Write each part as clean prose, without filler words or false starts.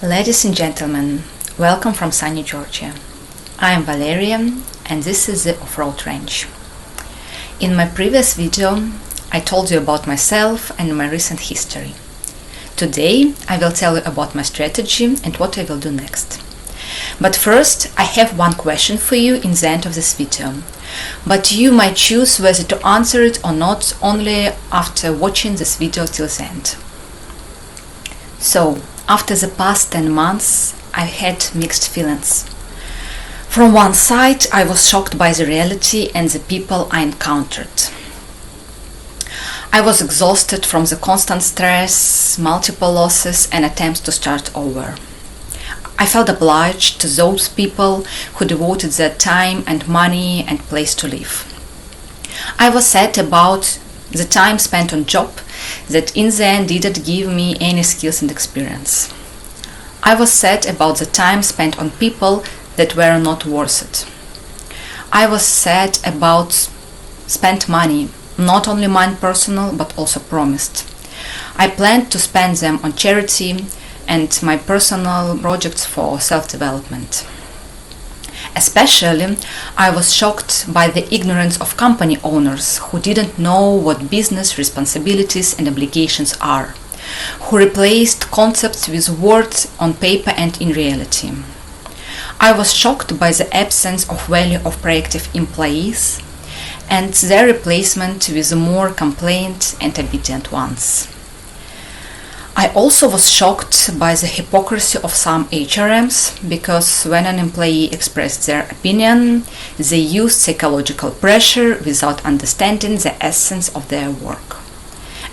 Ladies and gentlemen, welcome from sunny Georgia. I am Valeria and this is the Off-Road Ranch. In my previous video, I told you about myself and my recent history. Today, I will tell you about my strategy and what I will do next. But first, I have one question for you in the end of this video. But you might choose whether to answer it or not only after watching this video till the end. So, after the past 10 months, I had mixed feelings. From one side, I was shocked by the reality and the people I encountered. I was exhausted from the constant stress, multiple losses and attempts to start over. I felt obliged to those people who devoted their time and money and place to live. I was sad about the time spent on job that in the end didn't give me any skills and experience. I was sad about the time spent on people that were not worth it. I was sad about spent money, not only mine personal but also promised. I planned to spend them on charity and my personal projects for self-development. Especially, I was shocked by the ignorance of company owners who didn't know what business responsibilities and obligations are, who replaced concepts with words on paper and in reality. I was shocked by the absence of value of proactive employees and their replacement with more complaint and obedient ones. I also was shocked by the hypocrisy of some HRMs because when an employee expressed their opinion, they used psychological pressure without understanding the essence of their work.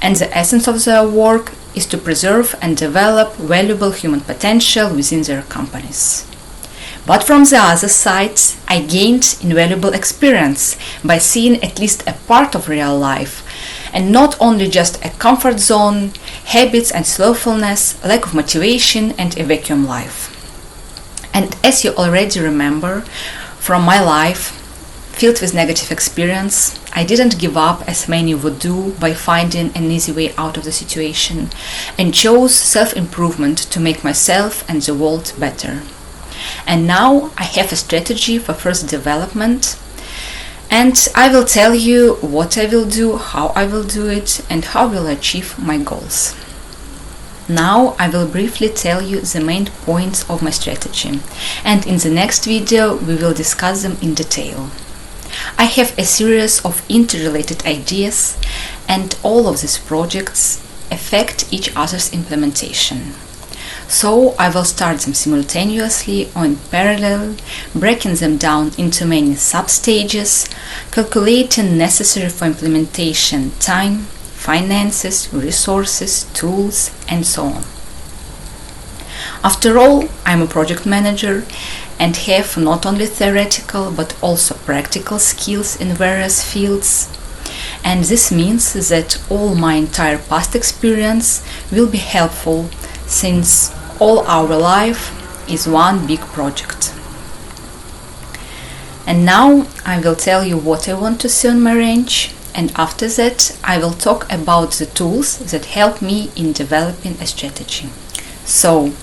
And the essence of their work is to preserve and develop valuable human potential within their companies. But from the other side, I gained invaluable experience by seeing at least a part of real life, and not only just a comfort zone, habits and slothfulness, lack of motivation and a vacuum life. And as you already remember from my life, filled with negative experience, I didn't give up as many would do by finding an easy way out of the situation and chose self-improvement to make myself and the world better. And now I have a strategy for further development, and I will tell you what I will do, how I will do it, and how I will achieve my goals. Now I will briefly tell you the main points of my strategy, and in the next video we will discuss them in detail. I have a series of interrelated ideas, and all of these projects affect each other's implementation. So I will start them simultaneously or in parallel, breaking them down into many sub-stages, calculating necessary for implementation time, finances, resources, tools, and so on. After all, I'm a project manager and have not only theoretical but also practical skills in various fields. And this means that all my entire past experience will be helpful since all our life is one big project. And now I will tell you what I want to see on my ranch, and after that I will talk about the tools that help me in developing a strategy. So,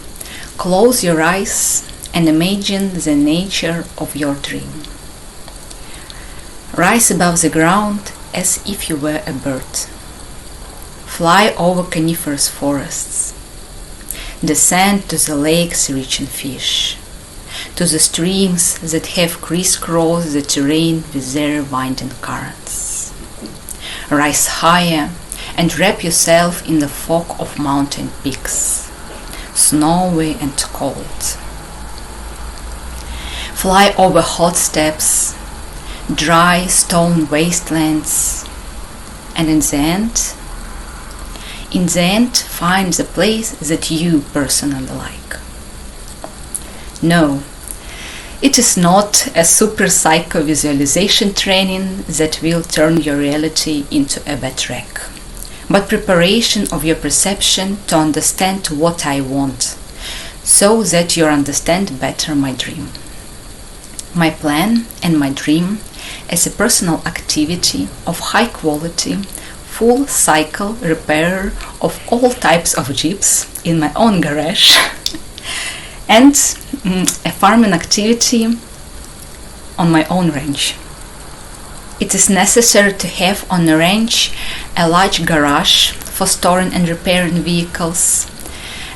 close your eyes and imagine the nature of your dream. Rise above the ground as if you were a bird. Fly over coniferous forests. Descend to the lakes rich in fish, to the streams that have crisscrossed the terrain with their winding currents. Rise higher and wrap yourself in the fog of mountain peaks, snowy and cold. Fly over hot steppes, dry stone wastelands, and in the end, find the place that you personally like. No, it is not a super psycho visualization training that will turn your reality into a bad track, but preparation of your perception to understand what I want, so that you understand better my dream. My plan and my dream as a personal activity of high quality, full cycle repair of all types of jeeps in my own garage and a farming activity on my own ranch. It is necessary to have on the ranch a large garage for storing and repairing vehicles,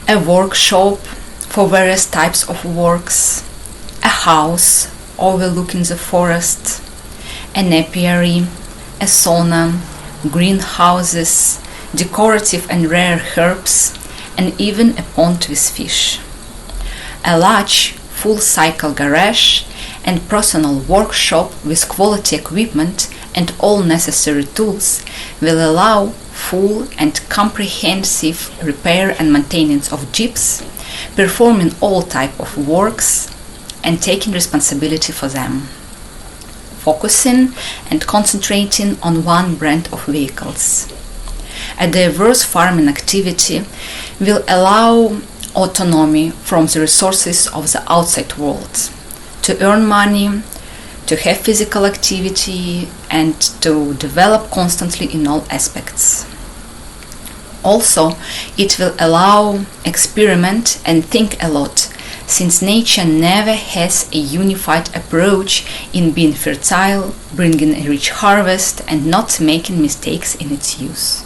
a workshop for various types of works, a house overlooking the forest, an apiary, a sauna, greenhouses, decorative and rare herbs, and even a pond with fish. A large full-cycle garage and personal workshop with quality equipment and all necessary tools will allow full and comprehensive repair and maintenance of jeeps, performing all type of works and taking responsibility for them, focusing and concentrating on one brand of vehicles. A diverse farming activity will allow autonomy from the resources of the outside world, to earn money, to have physical activity, and to develop constantly in all aspects. Also, it will allow experiment and think a lot, since nature never has a unified approach in being fertile, bringing a rich harvest, and not making mistakes in its use.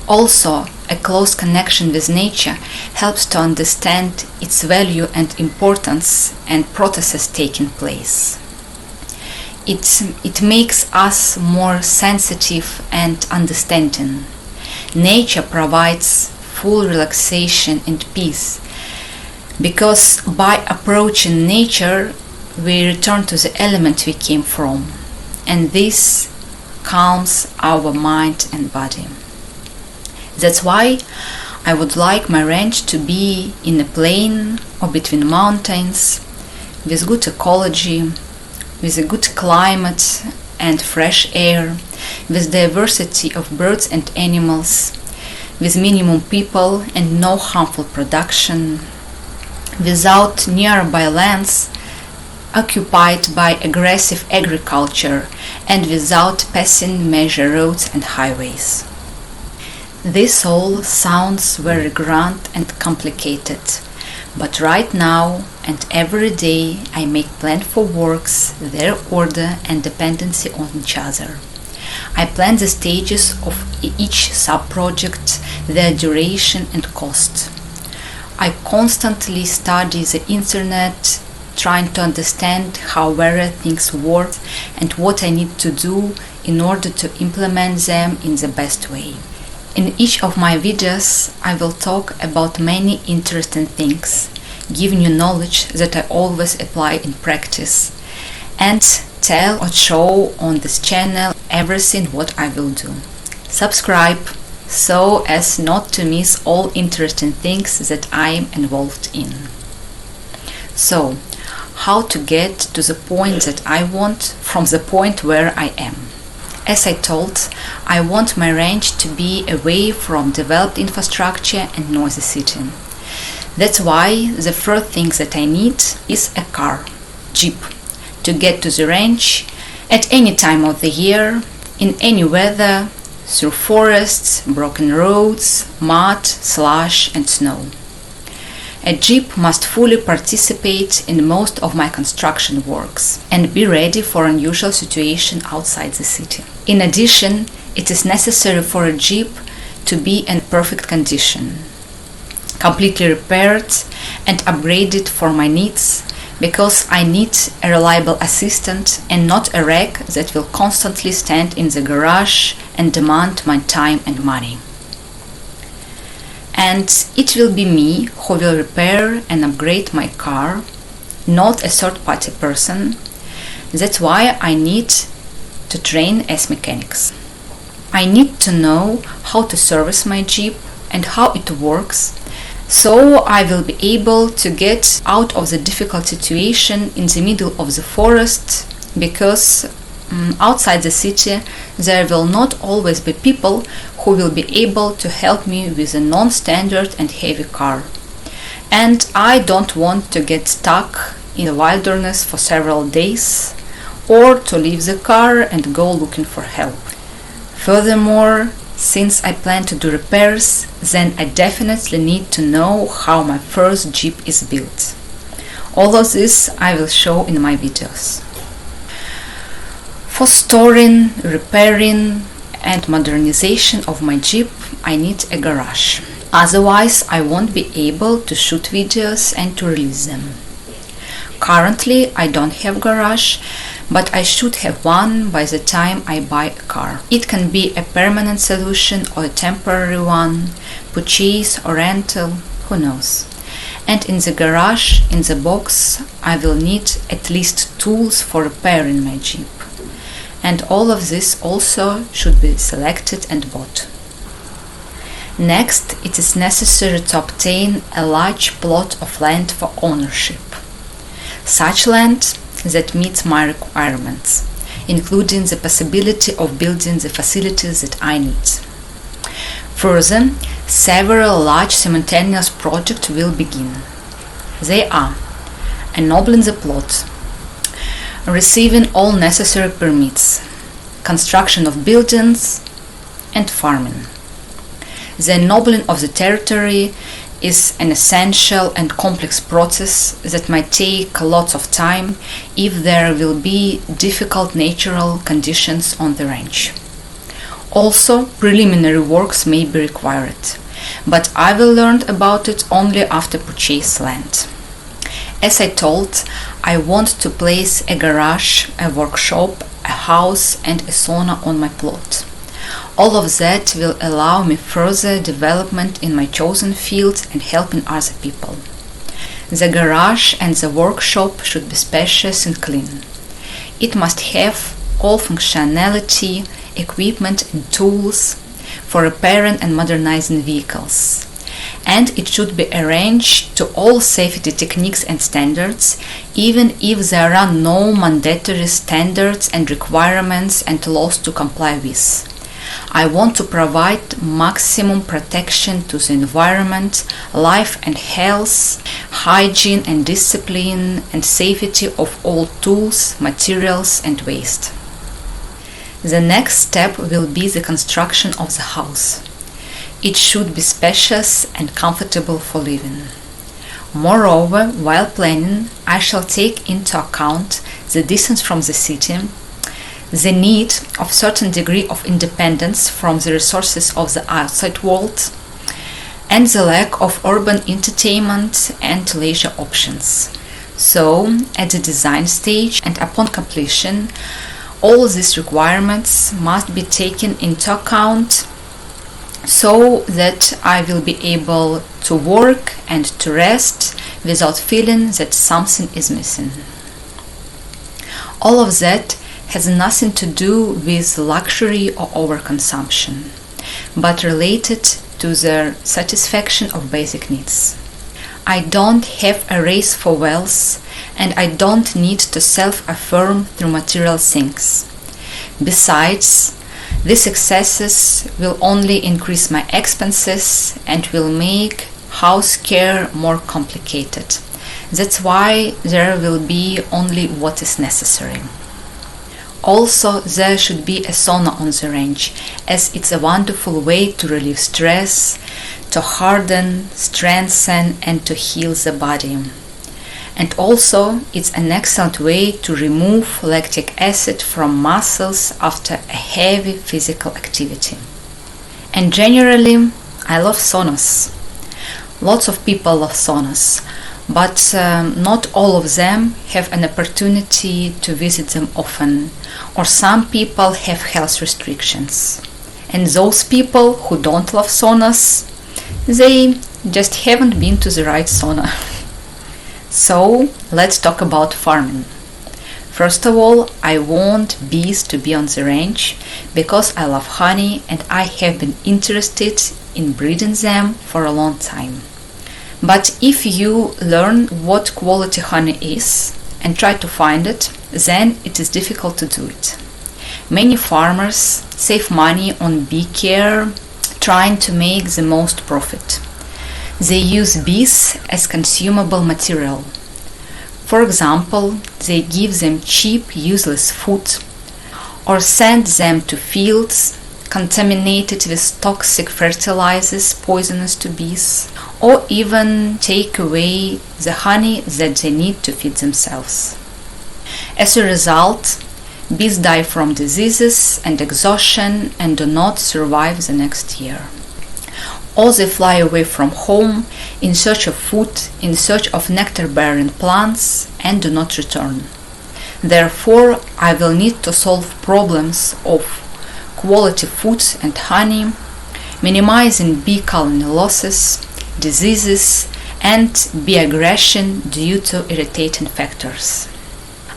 Also, a close connection with nature helps to understand its value and importance and processes taking place. It makes us more sensitive and understanding. Nature provides full relaxation and peace, because by approaching nature we return to the element we came from, and this calms our mind and body. That's why I would like my ranch to be in a plain or between mountains, with good ecology, with a good climate and fresh air, with diversity of birds and animals, with minimum people and no harmful production, without nearby lands occupied by aggressive agriculture, and without passing major roads and highways. This all sounds very grand and complicated, but right now and every day I make plan for works, their order and dependency on each other. I plan the stages of each sub-project, their duration and cost. I constantly study the internet, trying to understand how various things work and what I need to do in order to implement them in the best way. In each of my videos, I will talk about many interesting things, giving you knowledge that I always apply in practice, and tell or show on this channel everything what I will do. Subscribe so as not to miss all interesting things that I am involved in. So, how to get to the point that I want from the point where I am? As I told, I want my ranch to be away from developed infrastructure and noisy city. That's why the first thing that I need is a car, jeep, to get to the ranch at any time of the year, in any weather, through forests, broken roads, mud, slush and snow. A jeep must fully participate in most of my construction works and be ready for unusual situations outside the city. In addition, it is necessary for a jeep to be in perfect condition, completely repaired and upgraded for my needs, because I need a reliable assistant and not a wreck that will constantly stand in the garage and demand my time and money. And it will be me who will repair and upgrade my car, not a third-party person. That's why I need to train as mechanics. I need to know how to service my jeep and how it works, so I will be able to get out of the difficult situation in the middle of the forest, because outside the city there will not always be people who will be able to help me with a non-standard and heavy car. And I don't want to get stuck in the wilderness for several days, or to leave the car and go looking for help. Furthermore, Since I plan to do repairs, then I definitely need to know how my first Jeep is built. All of this I will show in my videos. For storing, repairing and modernization of my Jeep, I need a garage. Otherwise, I won't be able to shoot videos and to release them. Currently, I don't have garage, but I should have one by the time I buy a car. It can be a permanent solution or a temporary one, purchase or rental, who knows. And in the garage, in the box, I will need at least tools for repairing my Jeep. And all of this also should be selected and bought. Next, it is necessary to obtain a large plot of land for ownership. Such land that meets my requirements, including the possibility of building the facilities that I need. Further, several large simultaneous projects will begin. They are ennobling the plot, receiving all necessary permits, construction of buildings, and farming. The ennobling of the territory is an essential and complex process that might take lots of time if there will be difficult natural conditions on the range. Also, preliminary works may be required, but I will learn about it only after purchase land. As I told, I want to place a garage, a workshop, a house and a sauna on my plot. All of that will allow me further development in my chosen field and helping other people. The garage and the workshop should be spacious and clean. It must have all functionality, equipment and tools for repairing and modernizing vehicles. And it should be arranged to all safety techniques and standards, even if there are no mandatory standards and requirements and laws to comply with. I want to provide maximum protection to the environment, life and health, hygiene and discipline, and safety of all tools, materials and waste. The next step will be the construction of the house. It should be spacious and comfortable for living. Moreover, while planning, I shall take into account the distance from the city, the need of certain degree of independence from the resources of the outside world, and the lack of urban entertainment and leisure options. So, at the design stage and upon completion, all these requirements must be taken into account so that I will be able to work and to rest without feeling that something is missing. All of that has nothing to do with luxury or overconsumption, but related to the satisfaction of basic needs. I don't have a race for wealth, and I don't need to self-affirm through material things. Besides, these excesses will only increase my expenses and will make house care more complicated. That's why there will be only what is necessary. Also, there should be a sauna on the range, as it's a wonderful way to relieve stress, to harden, strengthen and to heal the body. And also, it's an excellent way to remove lactic acid from muscles after a heavy physical activity. And generally, I love saunas. Lots of people love saunas, but not all of them have an opportunity to visit them often, or some people have health restrictions. And those people who don't love saunas, they just haven't been to the right sauna. So, let's talk about farming. First of all, I want bees to be on the range because I love honey and I have been interested in breeding them for a long time. But if you learn what quality honey is and try to find it, then it is difficult to do it. Many farmers save money on bee care, trying to make the most profit. They use bees as consumable material. For example, they give them cheap, useless food, or send them to fields, contaminated with toxic fertilizers poisonous to bees, or even take away the honey that they need to feed themselves. As a result, bees die from diseases and exhaustion and do not survive the next year. Or they fly away from home in search of food, in search of nectar-bearing plants, and do not return. Therefore, I will need to solve problems of quality food and honey, minimizing bee colony losses, diseases, and bee aggression due to irritating factors.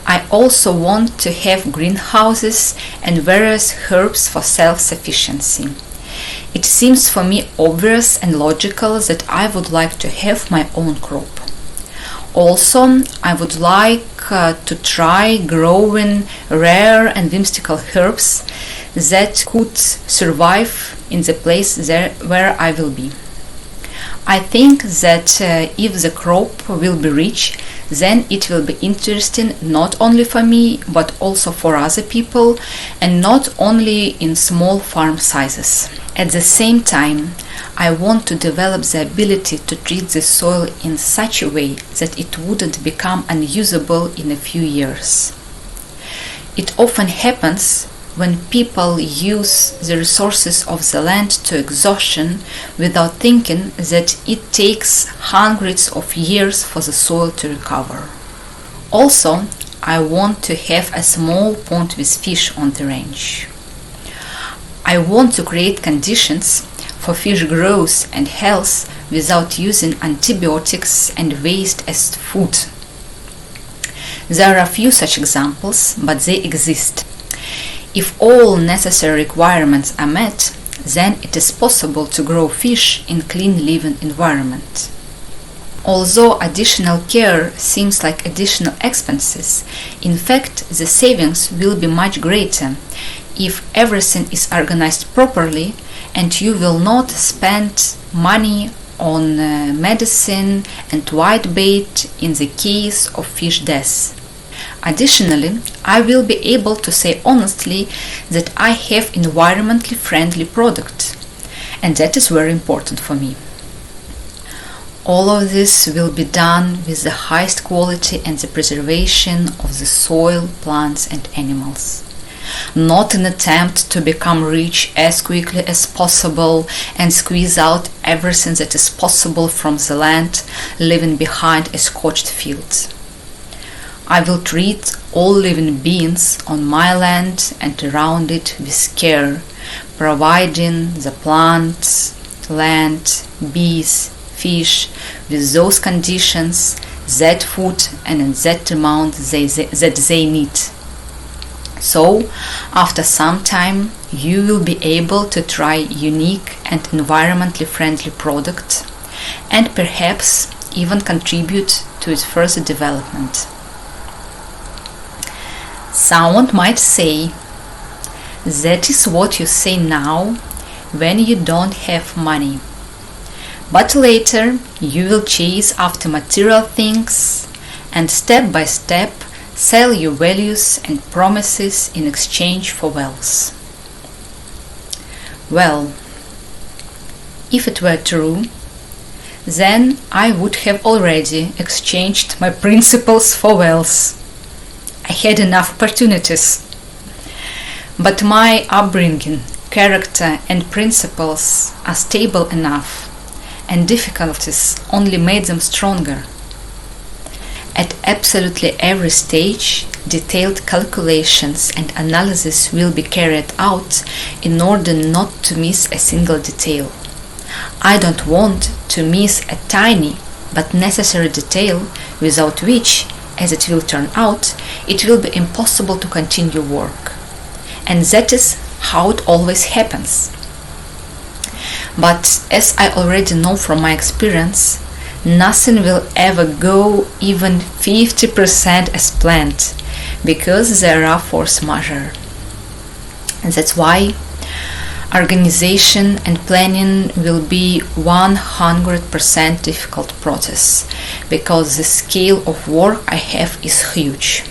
I also want to have greenhouses and various herbs for self-sufficiency. It seems for me obvious and logical that I would like to have my own crop. Also, I would like to try growing rare and whimsical herbs that could survive in the place where I will be. I think that if the crop will be rich, then it will be interesting not only for me but also for other people, and not only in small farm sizes. At the same time, I want to develop the ability to treat the soil in such a way that it wouldn't become unusable in a few years. It often happens when people use the resources of the land to exhaustion without thinking that it takes hundreds of years for the soil to recover. Also, I want to have a small pond with fish on the range. I want to create conditions for fish growth and health without using antibiotics and waste as food. There are a few such examples, but they exist. If all necessary requirements are met, then it is possible to grow fish in clean living environment. Although additional care seems like additional expenses, in fact the savings will be much greater if everything is organized properly and you will not spend money on medicine and whitebait in the case of fish death. Additionally, I will be able to say honestly that I have environmentally friendly product, and that is very important for me. All of this will be done with the highest quality and the preservation of the soil, plants and animals. Not an attempt to become rich as quickly as possible and squeeze out everything that is possible from the land, leaving behind a scorched field. I will treat all living beings on my land and around it with care, providing the plants, land, bees, fish with those conditions, that food and in that amount that they need. So, after some time, you will be able to try unique and environmentally friendly product and perhaps even contribute to its further development. Someone might say, that is what you say now when you don't have money. But later you will chase after material things and step by step sell your values and promises in exchange for wealth. Well, if it were true, then I would have already exchanged my principles for wealth. I had enough opportunities. But my upbringing, character and principles are stable enough, and difficulties only made them stronger. At absolutely every stage, detailed calculations and analysis will be carried out in order not to miss a single detail. I don't want to miss a tiny but necessary detail without which, as it will turn out, it will be impossible to continue work. And that is how it always happens. But as I already know from my experience, nothing will ever go even 50% as planned, because there are force majeure. And that's why organization and planning will be 100% difficult process, because the scale of work I have is huge.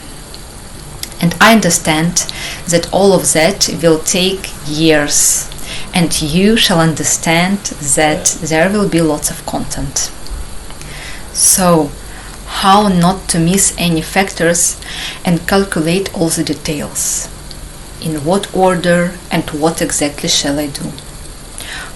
And I understand that all of that will take years, and you shall understand that there will be lots of content. So, how not to miss any factors and calculate all the details? In what order and what exactly shall I do?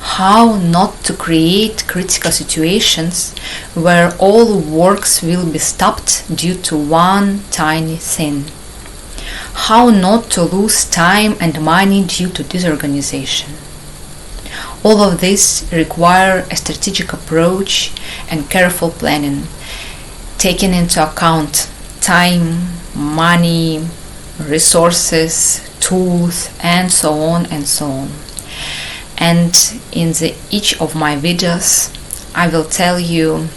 How not to create critical situations where all works will be stopped due to one tiny thing? How not to lose time and money due to disorganization? All of this require a strategic approach and careful planning, taking into account time, money, resources, tools, and so on and so on. And in each of my videos, I will tell you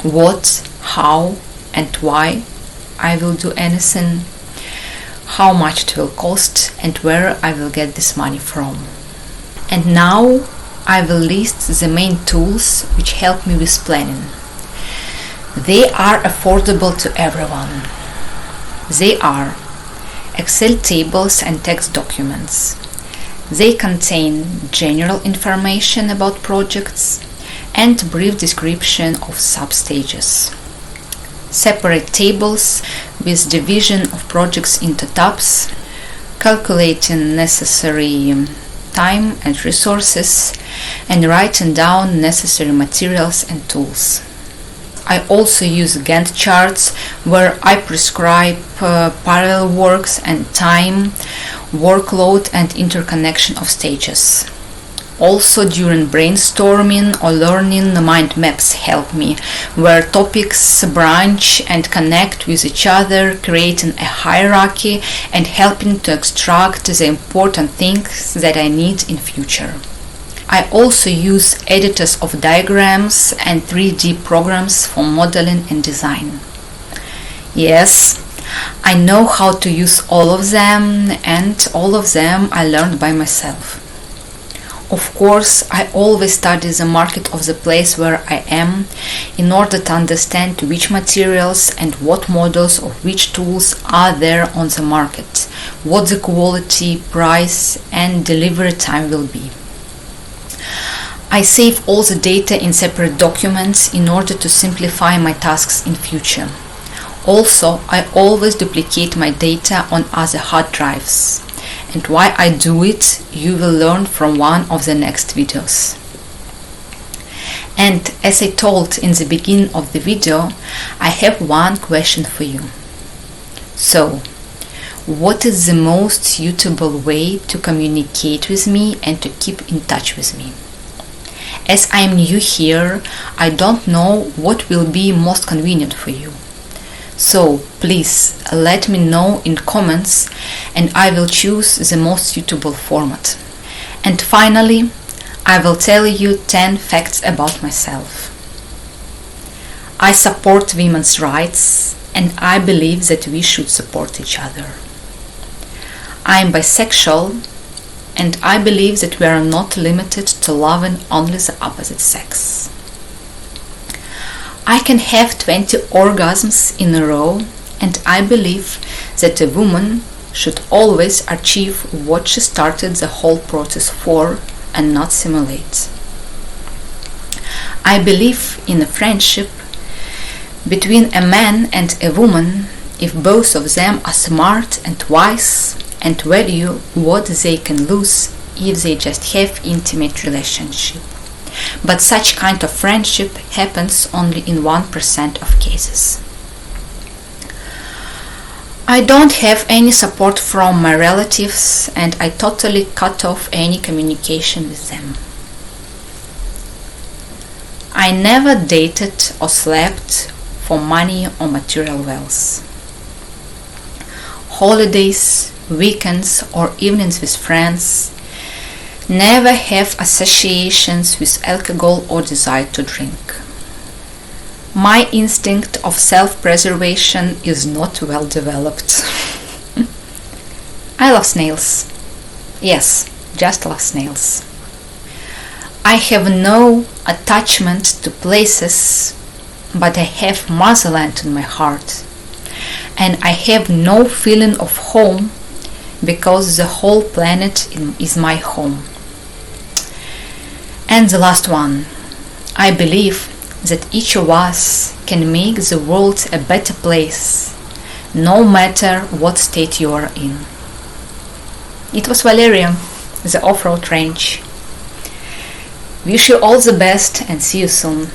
what, how, and why I will do anything, how much it will cost, and where I will get this money from. And now I will list the main tools which help me with planning. They are affordable to everyone. They are Excel tables and text documents. They contain general information about projects and brief description of substages. Separate tables with division of projects into tabs, calculating necessary time and resources, and writing down necessary materials and tools. I also use Gantt charts where I prescribe parallel works and time, workload, and interconnection of stages. Also during brainstorming or learning, mind maps help me, where topics branch and connect with each other, creating a hierarchy and helping to extract the important things that I need in future. I also use editors of diagrams and 3D programs for modeling and design. Yes, I know how to use all of them, and all of them I learned by myself. Of course, I always study the market of the place where I am in order to understand which materials and what models of which tools are there on the market, what the quality, price, and delivery time will be. I save all the data in separate documents in order to simplify my tasks in future. Also, I always duplicate my data on other hard drives. And why I do it, you will learn from one of the next videos. And as I told in the beginning of the video, I have one question for you. So, what is the most suitable way to communicate with me and to keep in touch with me? As I am new here, I don't know what will be most convenient for you. So please let me know in comments and I will choose the most suitable format. And finally, I will tell you 10 facts about myself. I support women's rights and I believe that we should support each other. I am bisexual and I believe that we are not limited to loving only the opposite sex. I can have 20 orgasms in a row, and I believe that a woman should always achieve what she started the whole process for and not simulate. I believe in a friendship between a man and a woman if both of them are smart and wise and value what they can lose if they just have intimate relationship. But such kind of friendship happens only in 1% of cases. I don't have any support from my relatives and I totally cut off any communication with them. I never dated or slept for money or material wealth. Holidays, weekends or evenings with friends never have associations with alcohol or desire to drink. My instinct of self-preservation is not well developed. I love snails. Yes, just love snails. I have no attachment to places, but I have motherland in my heart. And I have no feeling of home because the whole planet is my home. And the last one. I believe that each of us can make the world a better place, no matter what state you are in. It was Valeria, the Off-Road Ranch. Wish you all the best and see you soon.